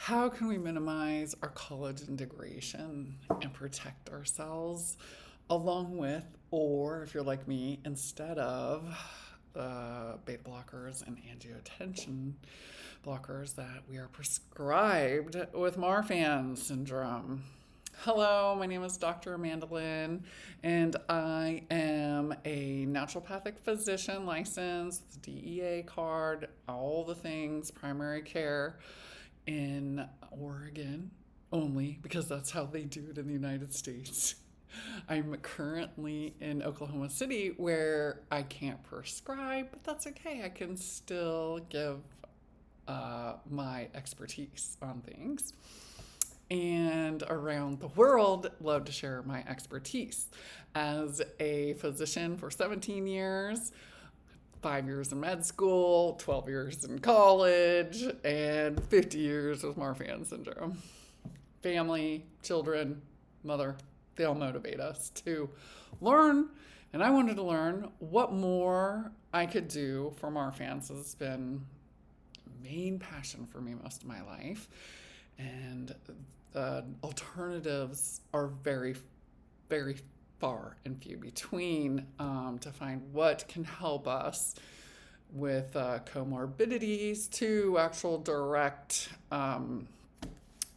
how can we minimize our collagen degradation and protect ourselves along with, or if you're like me, instead of beta blockers and angiotensin blockers that we are prescribed with Marfan syndrome. Hello, my name is Dr. Amanda Lynn, and I am a naturopathic physician licensed with DEA card, all the things, primary care in Oregon only, because that's how they do it in the United States. I'm currently in Oklahoma City where I can't prescribe, but that's okay. I can still give my expertise on things. And around the world, love to share my expertise. As a physician for 17 years, 5 years in med school, 12 years in college, and 50 years with Marfan syndrome. Family, children, mother, they all motivate us to learn. And I wanted to learn what more I could do for Marfan. So it's been a main passion for me most of my life. And alternatives are very, very far and few between to find what can help us with comorbidities to actual direct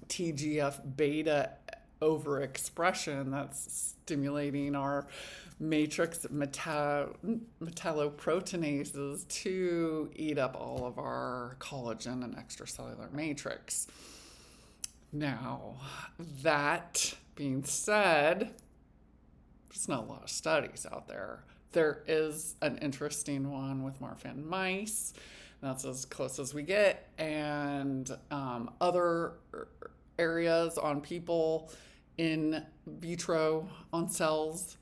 TGF-β overexpression that's stimulating our matrix metalloproteinases to eat up all of our collagen and extracellular matrix. Now, that being said, there's not a lot of studies out there. There is an interesting one with Marfan mice. That's as close as we get. And other areas on people in vitro, on cells,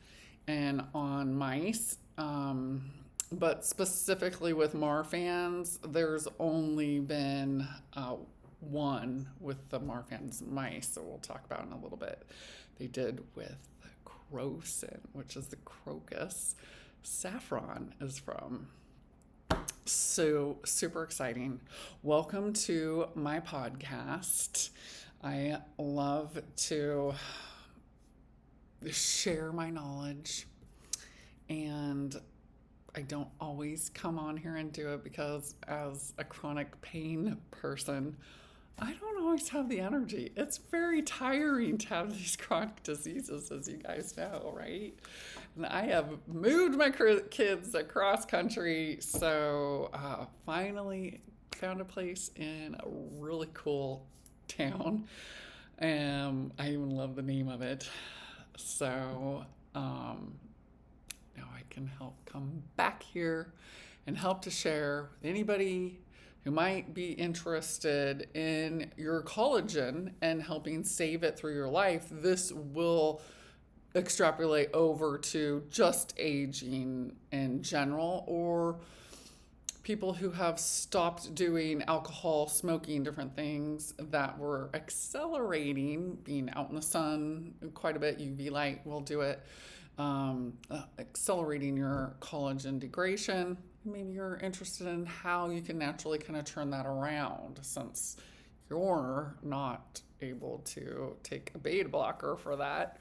and on mice. But specifically with Marfan's, there's only been one with the Marfan's mice, so we'll talk about in a little bit. They did with Crocin, which is the crocus Saffron is from. So super exciting. Welcome to my podcast. I love to share my knowledge, and I don't always come on here and do it because as a chronic pain person, I don't always have the energy. It's very tiring to have these chronic diseases, as you guys know, right? And I have moved my kids across country, so finally found a place in a really cool town. I even love the name of it. So now I can help come back here and help to share with anybody who might be interested in your collagen and helping save it through your life. This will extrapolate over to just aging in general, or people who have stopped doing alcohol, smoking, different things that were accelerating, being out in the sun quite a bit, UV light will do it, accelerating your collagen degradation. Maybe you're interested in how you can naturally kind of turn that around, since you're not able to take a beta blocker for that.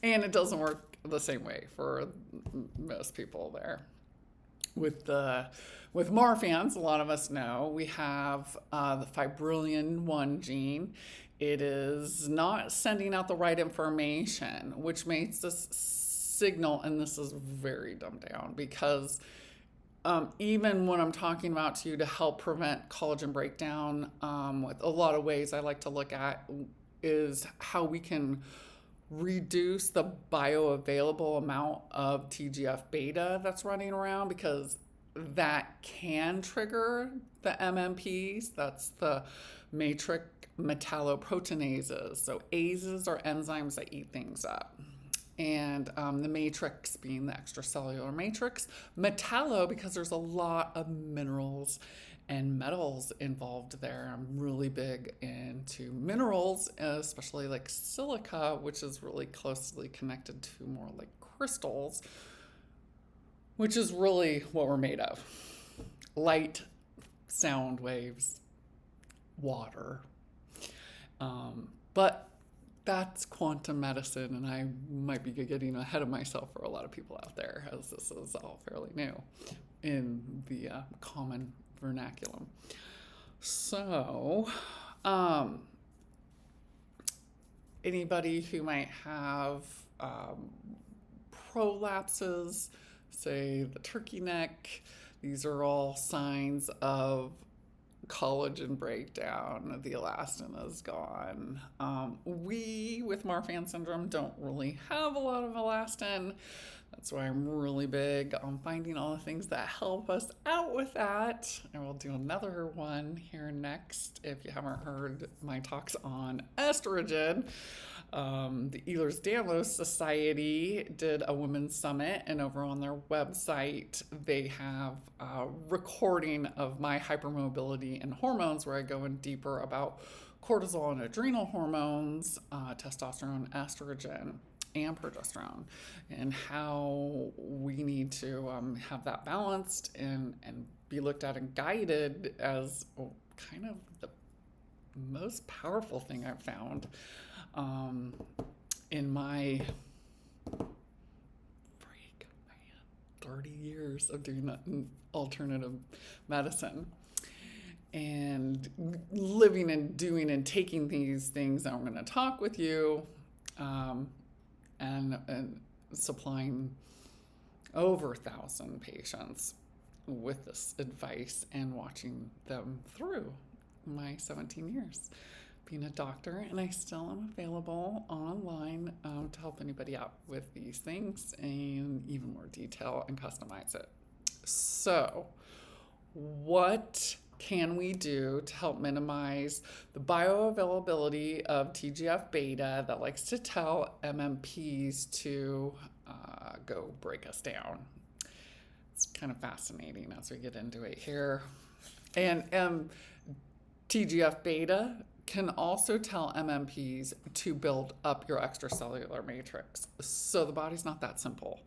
And it doesn't work the same way for most people there. With Marfan's, a lot of us know we have the fibrillin 1 gene. It is not sending out the right information, which makes this signal, and this is very dumbed down, because even when I'm talking about to you to help prevent collagen breakdown, with a lot of ways I like to look at is how we can reduce the bioavailable amount of TGF-β that's running around, because that can trigger the MMPs. That's the matrix metalloproteinases. So ASEs are enzymes that eat things up. And the matrix being the extracellular matrix. Metallo, because there's a lot of minerals and metals involved there. I'm really big into minerals, especially like silica, which is really closely connected to more like crystals, which is really what we're made of. Light, sound waves, water. But that's quantum medicine, and I might be getting ahead of myself for a lot of people out there, as this is all fairly new in the common vernaculum. So, anybody who might have prolapses, say the turkey neck, these are all signs of collagen breakdown. The elastin is gone. We, with Marfan syndrome, don't really have a lot of elastin. That's why I'm really big on finding all the things that help us out with that. And we'll do another one here next if you haven't heard my talks on estrogen. The Ehlers-Danlos Society did a women's summit, and over on their website, they have a recording of my hypermobility and hormones where I go in deeper about cortisol and adrenal hormones, testosterone, estrogen, and progesterone, and how we need to have that balanced and be looked at and guided as kind of the most powerful thing I've found in my 30 years of doing alternative medicine and living and doing and taking these things that I'm going to talk with you and supplying over 1,000 patients with this advice and watching them through my 17 years being a doctor. And I still am available online to help anybody out with these things in even more detail and customize it. So what can we do to help minimize the bioavailability of TGF-β that likes to tell MMPs to go break us down? It's kind of fascinating as we get into it here. And TGF-β can also tell MMPs to build up your extracellular matrix. So the body's not that simple.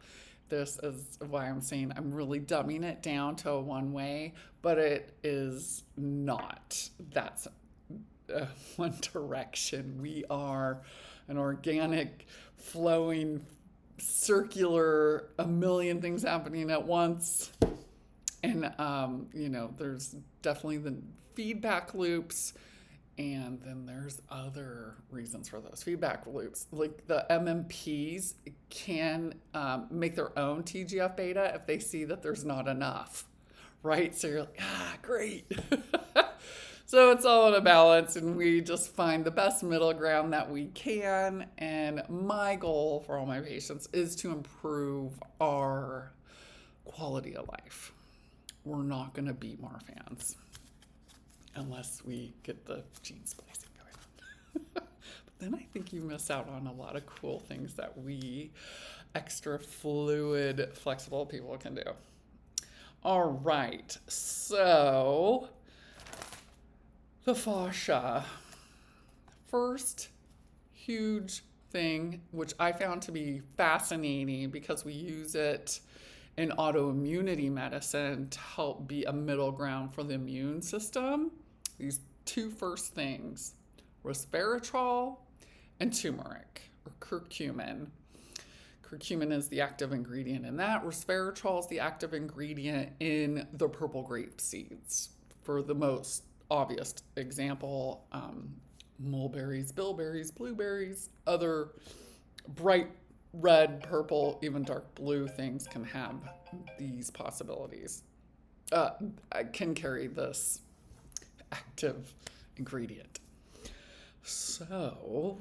This is why I'm saying I'm really dumbing it down to a one way, but it is not. That's one direction. We are an organic, flowing, circular, a million things happening at once. And, there's definitely the feedback loops. And then there's other reasons for those feedback loops. Like the MMPs can make their own TGF-β if they see that there's not enough, right? So you're like, great. So it's all in a balance, and we just find the best middle ground that we can. And my goal for all my patients is to improve our quality of life. We're not going to beat Marfans unless we get the gene splicing going on. But then I think you miss out on a lot of cool things that we extra fluid, flexible people can do. All right, so the fascia. First huge thing, which I found to be fascinating because we use it in autoimmunity medicine to help be a middle ground for the immune system. These two first things, resveratrol and turmeric or curcumin. Curcumin is the active ingredient in that. Resveratrol is the active ingredient in the purple grape seeds. For the most obvious example, mulberries, bilberries, blueberries, other bright red, purple, even dark blue things can have these possibilities, can carry this active ingredient. So,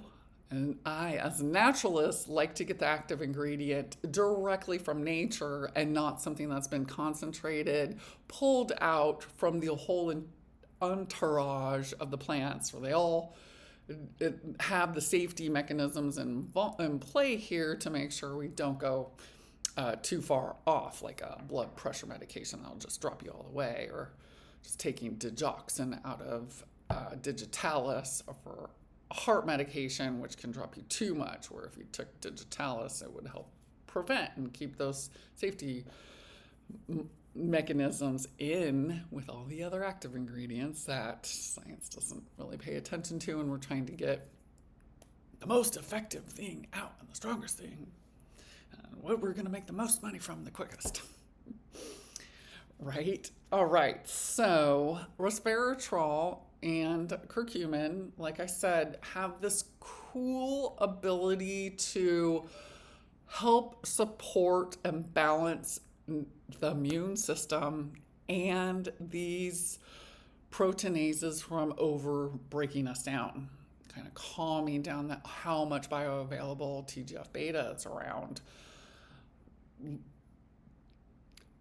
and I, as a naturalist, like to get the active ingredient directly from nature and not something that's been concentrated, pulled out from the whole entourage of the plants, where they all have the safety mechanisms in play here to make sure we don't go too far off, like a blood pressure medication that'll just drop you all the way, or just taking digoxin out of digitalis for heart medication, which can drop you too much, where if you took digitalis, it would help prevent and keep those safety mechanisms in with all the other active ingredients that science doesn't really pay attention to, and we're trying to get the most effective thing out and the strongest thing, and what we're going to make the most money from the quickest. Right? All right. So resveratrol and curcumin, like I said, have this cool ability to help support and balance the immune system and these proteinases from over breaking us down, kind of calming down that how much bioavailable TGF-beta is around.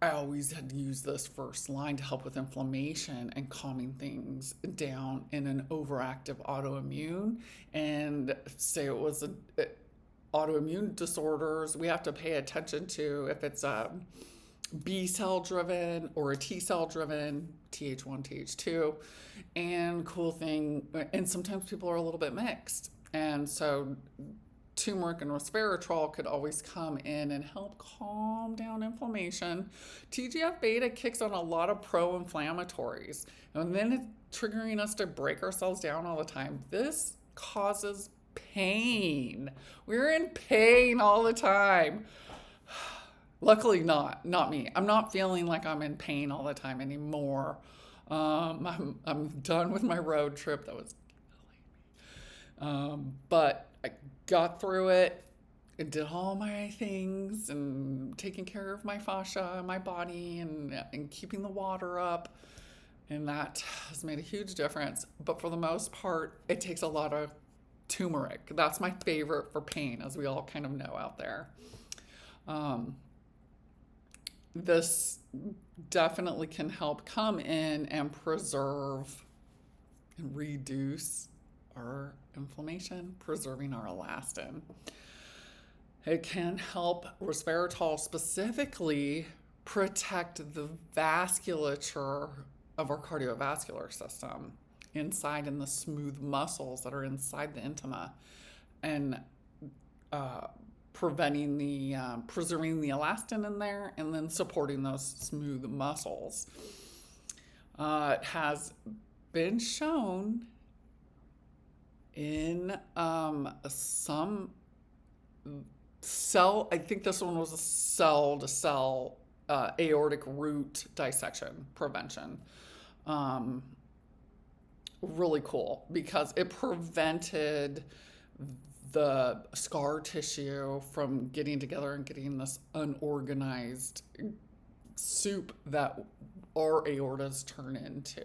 I always had to use this first line to help with inflammation and calming things down in an overactive autoimmune. And say it was autoimmune disorders, we have to pay attention to if it's a B cell driven or a T cell driven, Th1, Th2. And cool thing, and sometimes people are a little bit mixed. And so turmeric and resveratrol could always come in and help calm down inflammation. TGF-beta kicks on a lot of pro-inflammatories, and then it's triggering us to break ourselves down all the time. This causes pain. We're in pain all the time. Luckily not me. I'm not feeling like I'm in pain all the time anymore. I'm done with my road trip. That was but I got through it and did all my things and taking care of my fascia and my body and keeping the water up. And that has made a huge difference. But for the most part, it takes a lot of turmeric. That's my favorite for pain, as we all kind of know out there. This definitely can help come in and preserve and reduce our inflammation, preserving our elastin. It can help resveratrol specifically protect the vasculature of our cardiovascular system inside in the smooth muscles that are inside the intima, and preserving the elastin in there, and then supporting those smooth muscles. It has been shown in some cell, I think this one was a cell-to-cell aortic root dissection prevention. Really cool because it prevented the scar tissue from getting together and getting this unorganized soup that our aortas turn into.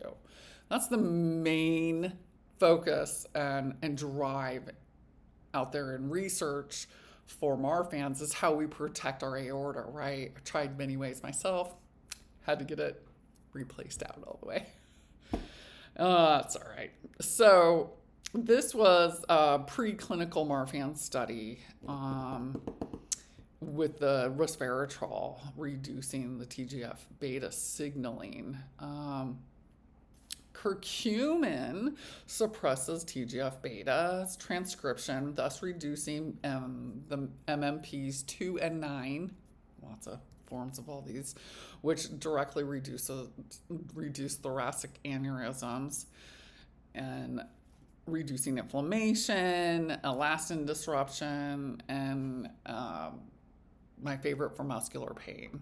That's the main focus and drive out there in research for Marfans, is how we protect our aorta, right? I tried many ways myself, had to get it replaced out all the way. That's all right. So this was a preclinical Marfan study with the resveratrol reducing the TGF-beta signaling. Curcumin suppresses TGF-beta's transcription, thus reducing the MMPs 2 and 9, lots of forms of all these, which directly reduce thoracic aneurysms, and reducing inflammation, elastin disruption, and my favorite for muscular pain.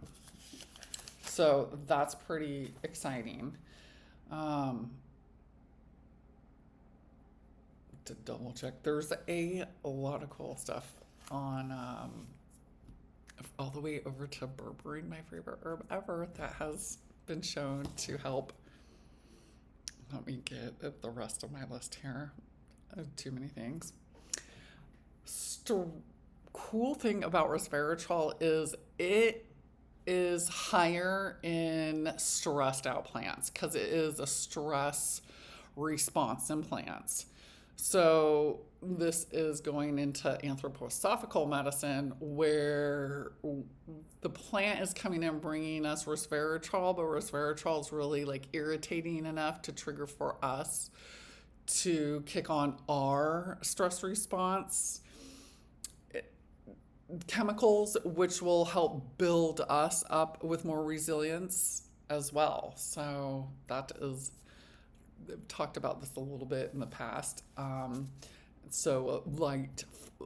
So that's pretty exciting. To double check, there's a lot of cool stuff on all the way over to berberine, my favorite herb ever, that has been shown to help. Let me get the rest of my list here. Too many things. Cool thing about resveratrol is it is higher in stressed out plants because it is a stress response in plants. So this is going into anthroposophical medicine, where the plant is coming in bringing us resveratrol, but resveratrol is really like irritating enough to trigger for us to kick on our stress response. chemicals which will help build us up with more resilience as well. So that is, I've talked about this a little bit in the past. So a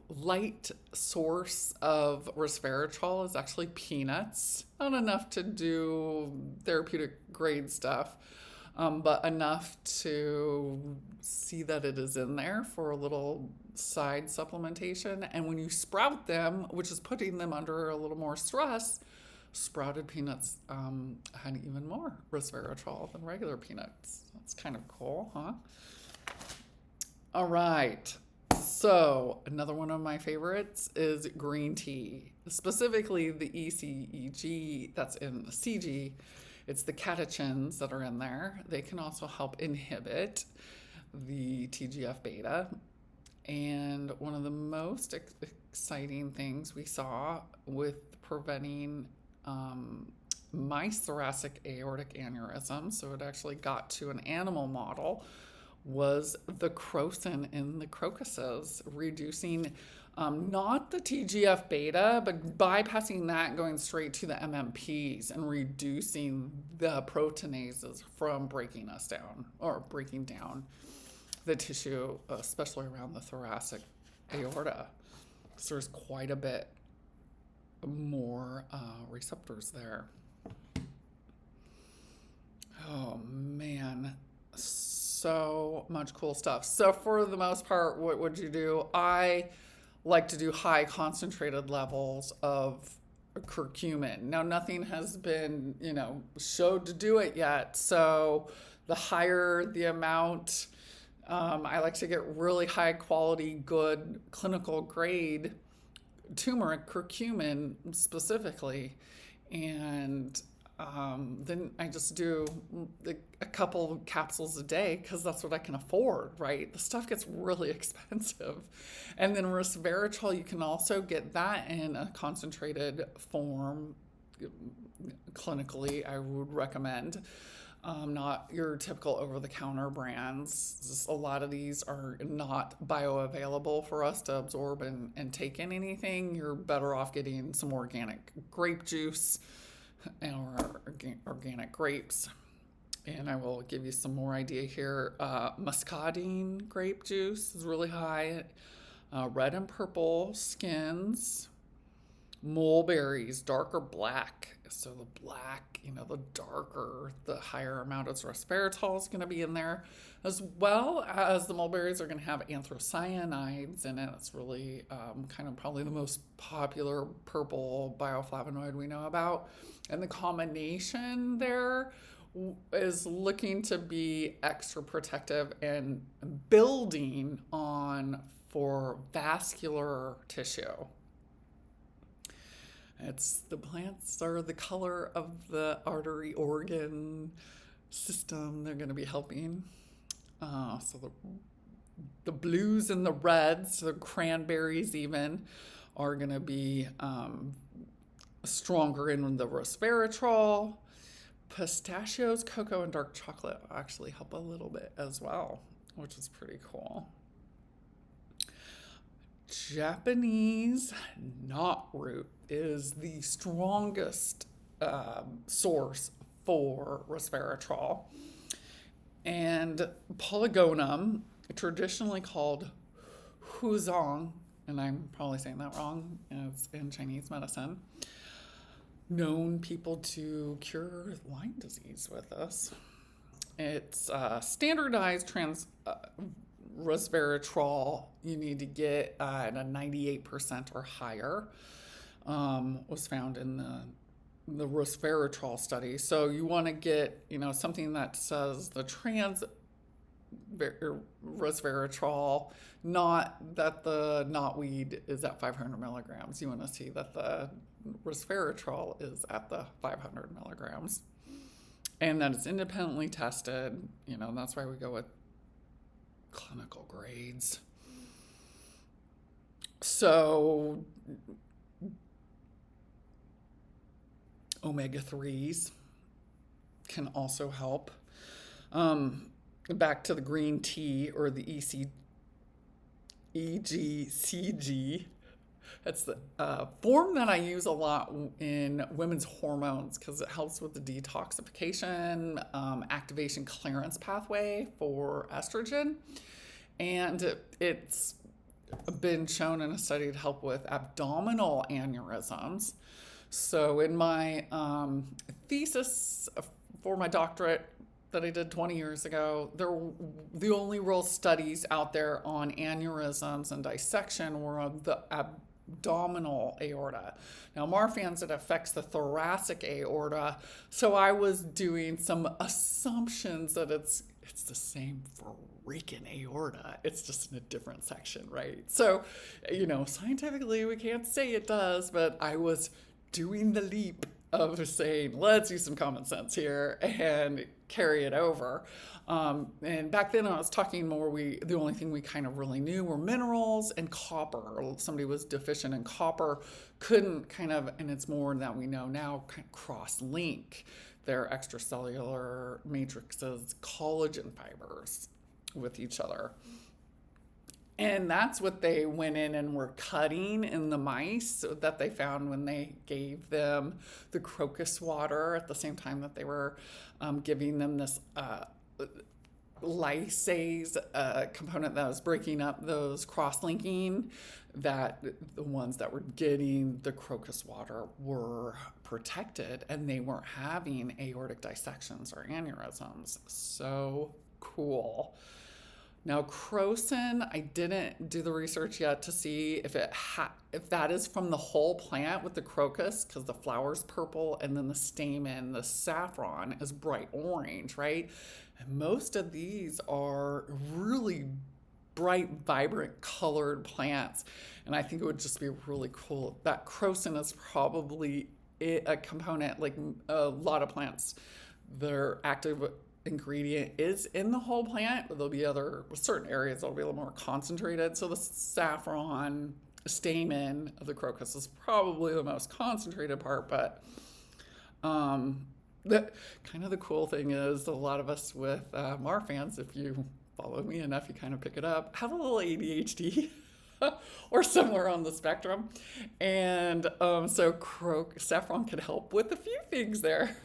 light source of resveratrol is actually peanuts. Not enough to do therapeutic grade stuff, but enough to see that it is in there for a little side supplementation. And when you sprout them, which is putting them under a little more stress, sprouted peanuts had even more resveratrol than regular peanuts. That's kind of cool, huh? All right. So another one of my favorites is green tea, specifically the ECEG that's in the CG. It's the catechins that are in there. They can also help inhibit the TGF-β. And one of the most exciting things we saw with preventing mice thoracic aortic aneurysm, so it actually got to an animal model, was the crocin in the crocuses, reducing not the TGF-β, but bypassing that, going straight to the MMPs and reducing the proteinases from breaking down the tissue, especially around the thoracic aorta. So there's quite a bit more receptors there. Oh man, so much cool stuff. So for the most part, what would you do? I like to do high concentrated levels of curcumin. Now, nothing has been, showed to do it yet. So the higher the amount, I like to get really high quality, good clinical grade turmeric curcumin specifically. And then I just do a couple capsules a day because that's what I can afford, right? The stuff gets really expensive. And then resveratrol, you can also get that in a concentrated form clinically, I would recommend. Not your typical over-the-counter brands. Just a lot of these are not bioavailable for us to absorb and take in anything. You're better off getting some organic grape juice or organic grapes. And I will give you some more idea here. Muscadine grape juice is really high. Red and purple skins. Mulberries, dark or black. So the black, the darker, the higher amount of resveratrol is going to be in there, as well as the mulberries are going to have anthracyanides in it. It's really kind of probably the most popular purple bioflavonoid we know about. And the combination there is looking to be extra protective and building on for vascular tissue. The plants are the color of the artery organ system. They're going to be helping. So the blues and the reds, the cranberries even, are going to be stronger in the resveratrol. Pistachios, cocoa, and dark chocolate actually help a little bit as well, which is pretty cool. Japanese knot-root is the strongest source for resveratrol. And polygonum, traditionally called huzong, and I'm probably saying that wrong, it's in Chinese medicine, known people to cure Lyme disease with this. It's standardized resveratrol you need to get at a 98% or higher, was found in the resveratrol study. So you want to get, something that says the trans resveratrol, not that the knotweed is at 500 milligrams. You want to see that the resveratrol is at the 500 milligrams and that it's independently tested. That's why we go with clinical grades. So omega-3s can also help. Back to the green tea or the EGCG. It's the form that I use a lot in women's hormones because it helps with the detoxification, activation clearance pathway for estrogen. And it's been shown in a study to help with abdominal aneurysms. So in my thesis for my doctorate that I did 20 years ago, the only real studies out there on aneurysms and dissection were on the abdominal aorta. Now, Marfan's, it affects the thoracic aorta, so I was doing some assumptions that it's the same freaking aorta. It's just in a different section, right? So, scientifically we can't say it does, but I was doing the leap of saying, let's use some common sense here and carry it over. And back then I was talking more, the only thing we kind of really knew were minerals and copper. Somebody was deficient in copper, couldn't and it's more that we know now, cross-link their extracellular matrices, collagen fibers with each other. And that's what they went in and were cutting in the mice that they found when they gave them the crocus water at the same time that they were giving them this lysase component that was breaking up those cross-linking, that the ones that were getting the crocus water were protected and they weren't having aortic dissections or aneurysms. So cool. Now, Crocin, I didn't do the research yet to see if that is from the whole plant with the crocus, because the flower's purple and then the stamen, the saffron, is bright orange, right? And most of these are really bright, vibrant, colored plants. And I think it would just be really cool. That Crocin is probably a component, like a lot of plants, their active ingredient is in the whole plant, but there'll be certain areas that'll be a little more concentrated. So the saffron stamen of the crocus is probably the most concentrated part, but the cool thing is a lot of us with Marfans, if you follow me enough, you kind of pick it up, have a little ADHD or somewhere on the spectrum. And so saffron can help with a few things there.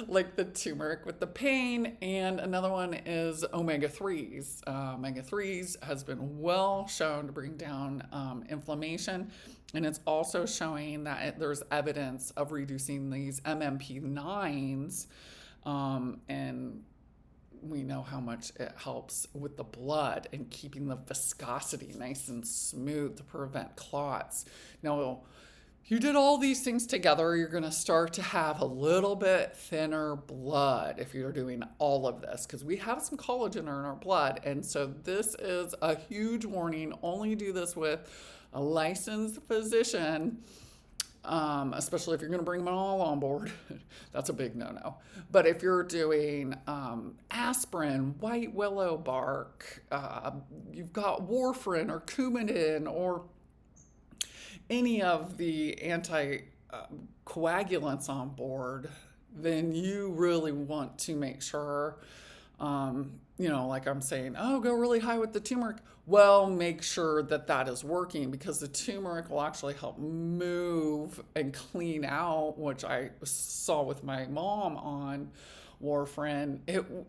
Like the turmeric with the pain, and another one is omega-3s. Omega-3s has been well shown to bring down inflammation, and it's also showing that there's evidence of reducing these MMP9s, and we know how much it helps with the blood and keeping the viscosity nice and smooth to prevent clots. Now, you did all these things together, you're going to start to have a little bit thinner blood if you're doing all of this, because we have some collagen in our blood. And so this is a huge warning. Only do this with a licensed physician, especially if you're going to bring them all on board. That's a big no-no. But if you're doing aspirin, white willow bark, you've got warfarin or Coumadin or any of the anticoagulants on board, then you really want to make sure, like I'm saying, go really high with the turmeric. Well, make sure that is working, because the turmeric will actually help move and clean out, which I saw with my mom on warfarin.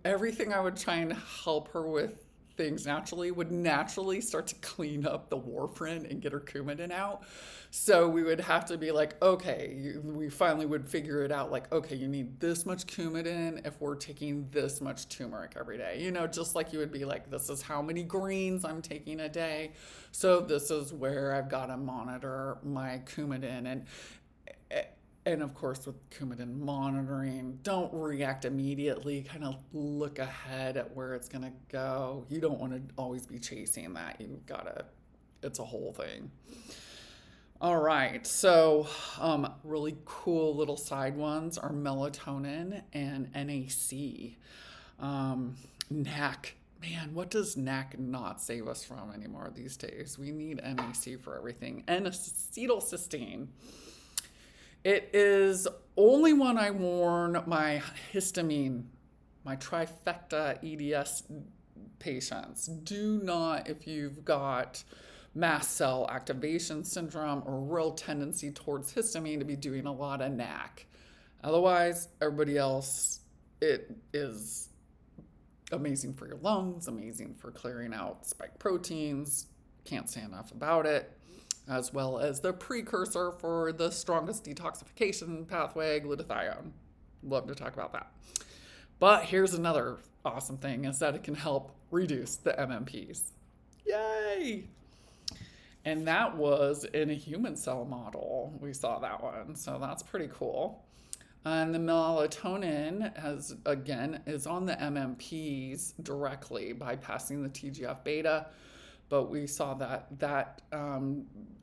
Everything I would try and help her with things would naturally start to clean up the warfarin and get her Coumadin out. So we would have to be like, okay, we finally would figure it out, like, okay, you need this much Coumadin if we're taking this much turmeric every day. Just like you would be like, this is how many greens I'm taking a day. So this is where I've got to monitor my Coumadin. And of course, with Coumadin monitoring, don't react immediately. Kind of look ahead at where it's going to go. You don't want to always be chasing that. It's a whole thing. All right. So really cool little side ones are melatonin and NAC. NAC. Man, what does NAC not save us from anymore these days? We need NAC for everything. And acetylcysteine. It is only when I warn my histamine, my trifecta EDS patients. Do not, if you've got mast cell activation syndrome or real tendency towards histamine to be doing a lot of NAC. Otherwise, everybody else, it is amazing for your lungs, amazing for clearing out spike proteins. Can't say enough about it. As well as the precursor for the strongest detoxification pathway, glutathione. Love to talk about that. But here's another awesome thing is that it can help reduce the MMPs. Yay! And that was in a human cell model. We saw that one. So that's pretty cool. And the melatonin is on the MMPs directly, bypassing the TGF-β. But we saw that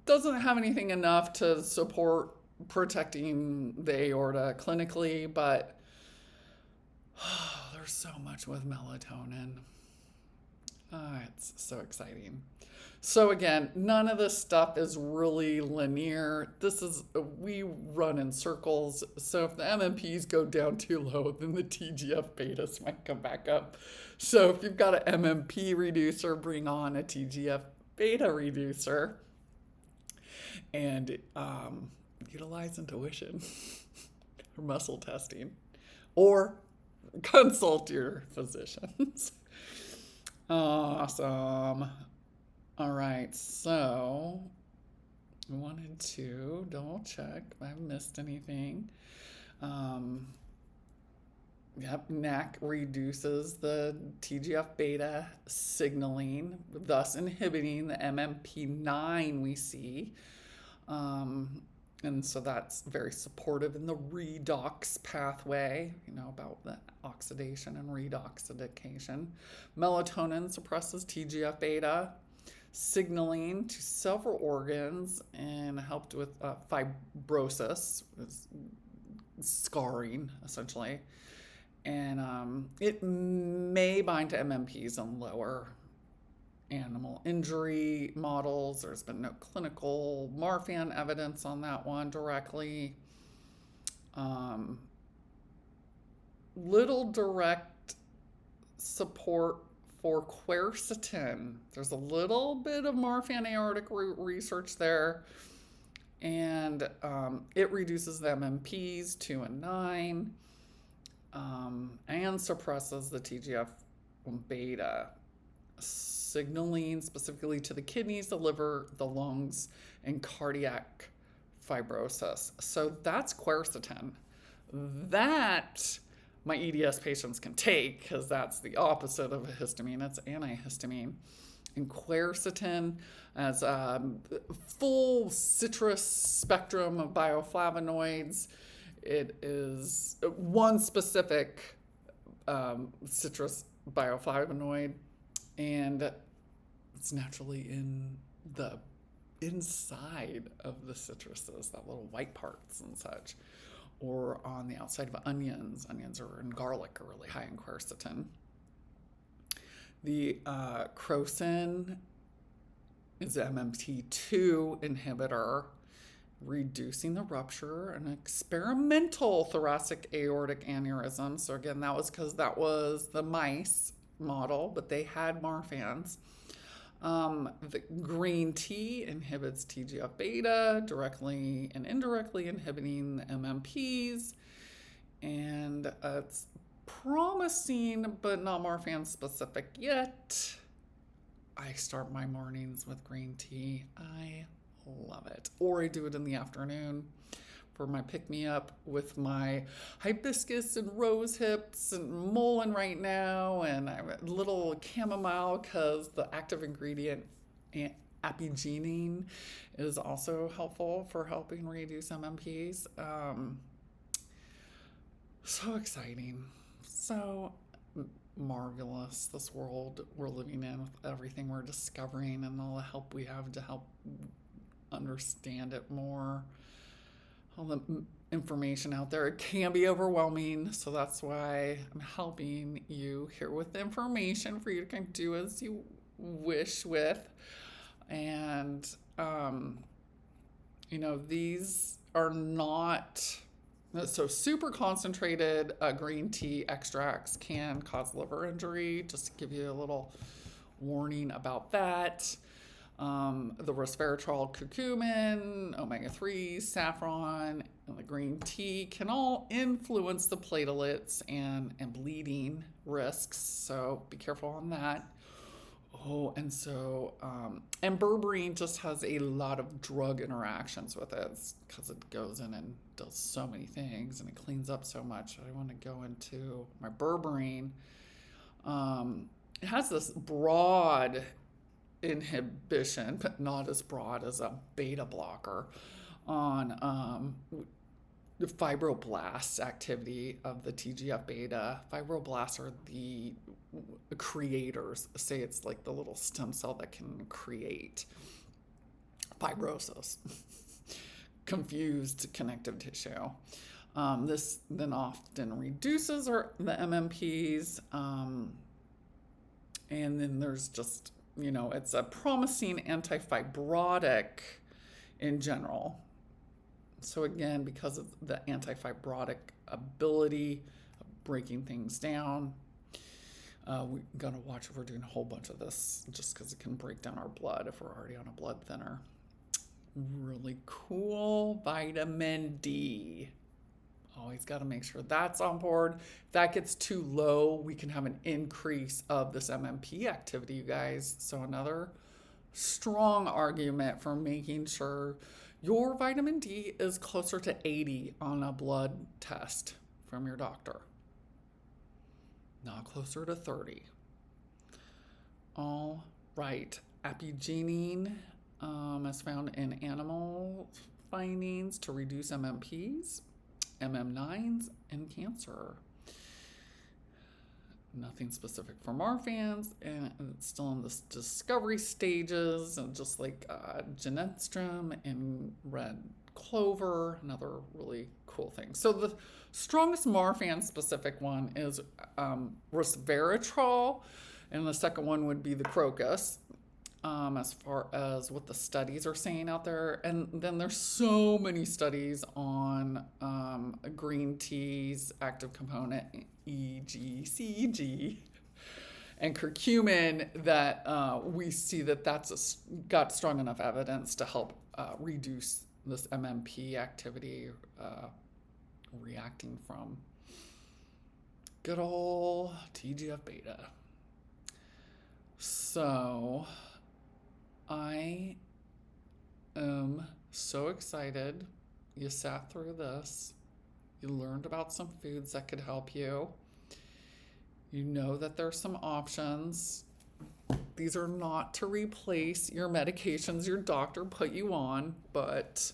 doesn't have anything enough to support protecting the aorta clinically, but there's so much with melatonin. It's so exciting. So again, none of this stuff is really linear. We run in circles. So if the MMPs go down too low, then the TGF-βs might come back up. So if you've got an MMP reducer, bring on a TGF-β reducer and utilize intuition for muscle testing or consult your physicians. Awesome. All right, so I wanted to double check if I missed anything. NAC reduces the TGF-β signaling, thus inhibiting the MMP9 we see. And so that's very supportive in the redox pathway, about the oxidation and redoxification. Melatonin suppresses TGF-β signaling to several organs and helped with fibrosis, scarring essentially. And it may bind to MMPs in lower animal injury models. There's been no clinical Marfan evidence on that one directly. Little direct support for quercetin. There's a little bit of Marfan aortic research there, and it reduces the MMPs 2 and 9, and suppresses the TGF-β signaling specifically to the kidneys, the liver, the lungs, and cardiac fibrosis. So that's quercetin. That my EDS patients can take because that's the opposite of a histamine. It's antihistamine. And quercetin as a full citrus spectrum of bioflavonoids. It is one specific citrus bioflavonoid, and it's naturally in the inside of the citruses, that little white parts and such, or on the outside of onions. Onions and garlic are really high in quercetin. The Crocin is an MMP2 inhibitor, reducing the rupture, an experimental thoracic aortic aneurysm. So again, that was because that was the mice model, but they had Marfans. The green tea inhibits TGF-β, directly and indirectly inhibiting the MMPs. And it's promising, but not Marfan specific yet. I start my mornings with green tea. I love it. Or I do it in the afternoon for my pick-me-up with my hibiscus and rose hips and mullein right now, and I have a little chamomile because the active ingredient Apigenin is also helpful for helping reduce MMPs. So exciting. So marvelous, this world we're living in with everything we're discovering and all the help we have to help understand it more. All the information out there, it can be overwhelming, so that's why I'm helping you here with the information for you to kind of do as you wish with. And these are not so super concentrated. Green tea extracts can cause liver injury, just to give you a little warning about that. The resveratrol, curcumin, omega-3, saffron, and the green tea can all influence the platelets and bleeding risks. So be careful on that. Oh, and berberine just has a lot of drug interactions with it because it goes in and does so many things and it cleans up so much. I want to go into my berberine. It has this broad inhibition, but not as broad as a beta blocker on the fibroblast activity of the TGF-beta. Fibroblasts are the creators. Say it's like the little stem cell that can create fibrosis, confused connective tissue. This then often reduces the MMPs, and then there's just, it's a promising antifibrotic in general. So again, because of the antifibrotic ability of breaking things down, we gotta watch if we're doing a whole bunch of this, just because it can break down our blood if we're already on a blood thinner. Really cool. Vitamin D. Always got to make sure that's on board. If that gets too low, we can have an increase of this MMP activity, you guys. So another strong argument for making sure your vitamin D is closer to 80 on a blood test from your doctor, not closer to 30. All right. Apigenin is found in animal findings to reduce MMPs, MM9s, and cancer. Nothing specific for Marfans, and it's still in the discovery stages, and just like Genistein and red clover, another really cool thing. So the strongest Marfan specific one is resveratrol, and the second one would be the crocus, as far as what the studies are saying out there. And then there's so many studies on green tea's active component, EGCG, and curcumin, that we see that's got strong enough evidence to help reduce this MMP activity reacting from good old TGF-beta. So I am so excited you sat through this. You learned about some foods that could help you. You know that there's some options. These are not to replace your medications your doctor put you on, but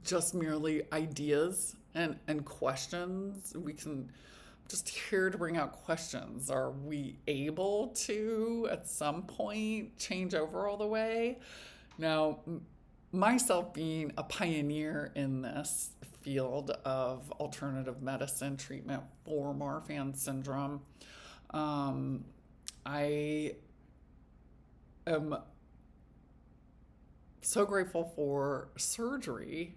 just merely ideas and questions. We can just here to bring out questions. Are we able to, at some point, change over all the way? Now, myself being a pioneer in this field of alternative medicine treatment for Marfan syndrome, I am so grateful for surgery.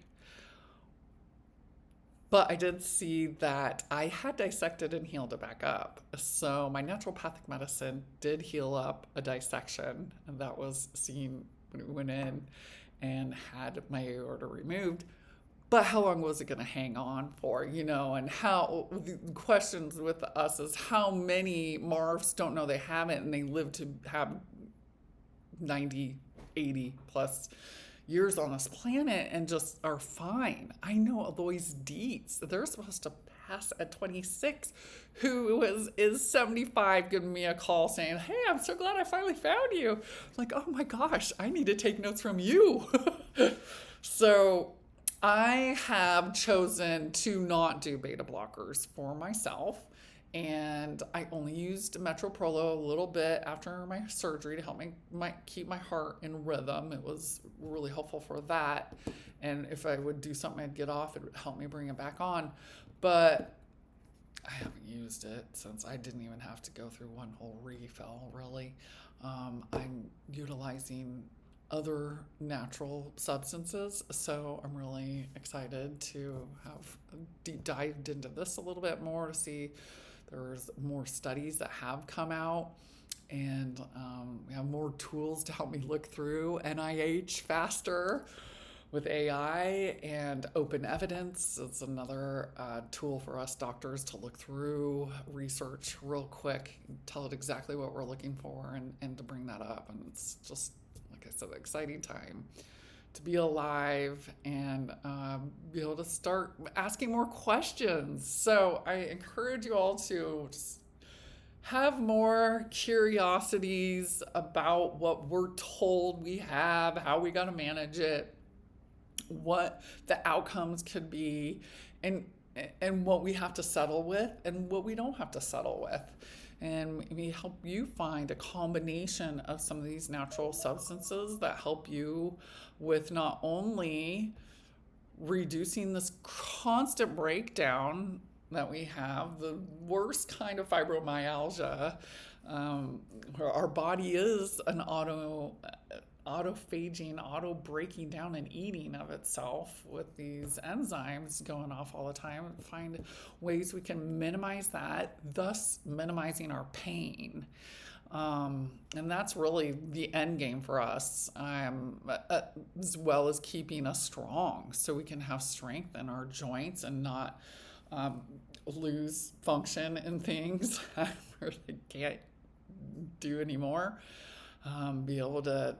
But I did see that I had dissected and healed it back up. So my naturopathic medicine did heal up a dissection, and that was seen when we went in and had my aorta removed. But how long was it going to hang on for, and how the questions with us is how many Marfs don't know they have it and they live to have 90, 80 plus years on this planet and just are fine. I know Alois Dietz, they're supposed to pass at 26, who is 75, giving me a call saying, "Hey, I'm so glad I finally found you." I'm like, oh my gosh, I need to take notes from you. So I have chosen to not do beta blockers for myself. And I only used metoprolol a little bit after my surgery to help keep my heart in rhythm. It was really helpful for that. And if I would do something I'd get off, it would help me bring it back on. But I haven't used it since I didn't even have to go through one whole refill, really. I'm utilizing other natural substances, so I'm really excited to have deep dived into this a little bit more to see. There's more studies that have come out, And we have more tools to help me look through NIH faster with AI, and open evidence. It's another tool for us doctors to look through research real quick, tell it exactly what we're looking for, and to bring that up. And it's just, like I said, an exciting time to be alive and be able to start asking more questions. So I encourage you all to just have more curiosities about what we're told we have, how we got to manage it, what the outcomes could be, and what we have to settle with and what we don't have to settle with. And we help you find a combination of some of these natural substances that help you with not only reducing this constant breakdown that we have, the worst kind of fibromyalgia, where our body is an autophaging, auto breaking down and eating of itself with these enzymes going off all the time. Find ways we can minimize that, thus minimizing our pain. And that's really the end game for us, as well as keeping us strong so we can have strength in our joints and not lose function in things I really can't do anymore. Be able to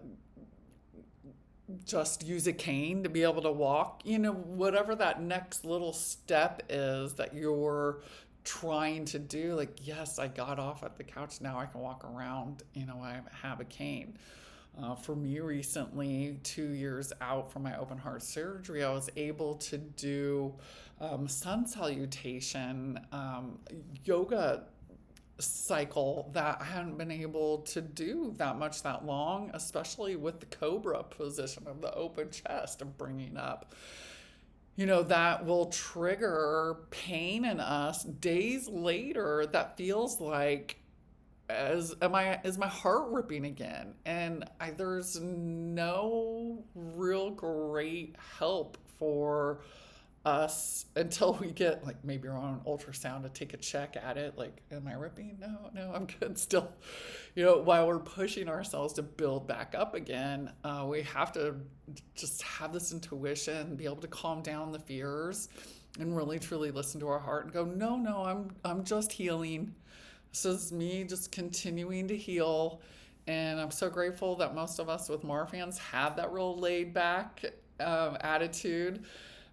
just use a cane to be able to walk, whatever that next little step is that you're trying to do. Like, yes, I got off at the couch, now I can walk around, I have a cane. For me recently, 2 years out from my open heart surgery, I was able to do sun salutation yoga cycle that I hadn't been able to do that long, especially with the cobra position of the open chest and bringing up. That will trigger pain in us days later that feels like, is my heart ripping again? And there's no real great help for us until we get maybe we're on an ultrasound to take a check at it. Am I ripping? No, I'm good still. While we're pushing ourselves to build back up again, we have to just have this intuition, be able to calm down the fears, and really truly listen to our heart and go, no, I'm just healing. This is me just continuing to heal. And I'm so grateful that most of us with Marfans have that real laid back attitude.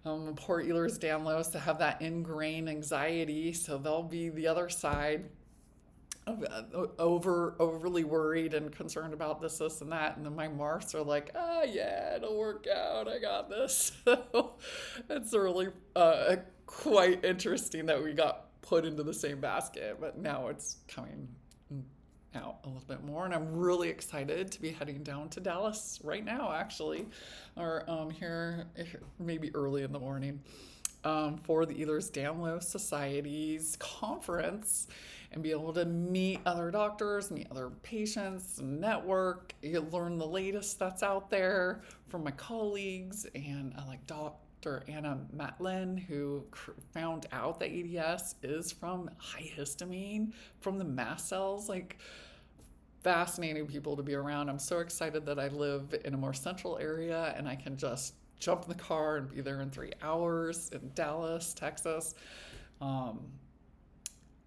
Poor Ehlers-Danlos to have that ingrained anxiety, so they'll be the other side of overly worried and concerned about this, and that, and then my Marfs are like, yeah, it'll work out, I got this. So it's really quite interesting that we got put into the same basket, but now it's coming out a little bit more, and I'm really excited to be heading down to Dallas right now, actually, or here maybe early in the morning, for the Ehlers-Danlos Society's conference, and be able to meet other doctors, meet other patients, network. You learn the latest that's out there from my colleagues, and I like Dr. Anna Matlin, who found out that EDS is from high histamine, from the mast cells. Fascinating people to be around. I'm so excited that I live in a more central area and I can just jump in the car and be there in 3 hours in Dallas, Texas.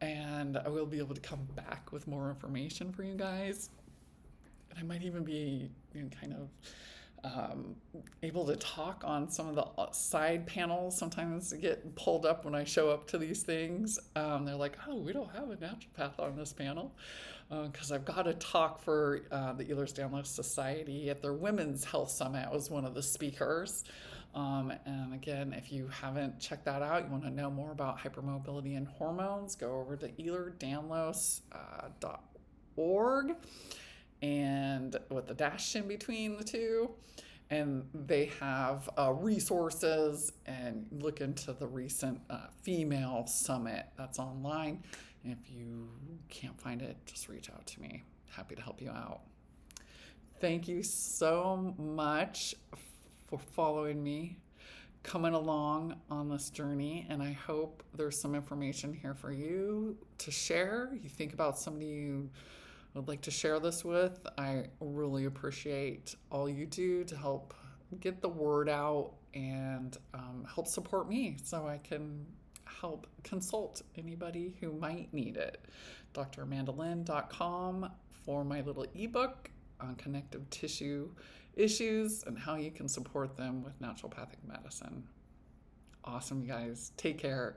And I will be able to come back with more information for you guys. And I might even be able to talk on some of the side panels. Sometimes I get pulled up when I show up to these things. They're like, we don't have a naturopath on this panel, because I've got to talk for the Ehlers-Danlos Society at their Women's Health Summit. I was one of the speakers. And again, if you haven't checked that out, you want to know more about hypermobility and hormones, go over to ehlers-danlos.org, and with the dash in between the two. And they have resources, and look into the recent female summit that's online. And if you can't find it, just reach out to me. Happy to help you out. Thank you so much for following me, coming along on this journey, and I hope there's some information here for you to share. You think about somebody you would like to share this with. I really appreciate all you do to help get the word out and help support me so I can help consult anybody who might need it. DrAmandaLynn.com for my little ebook on connective tissue issues and how you can support them with naturopathic medicine. Awesome, you guys. Take care.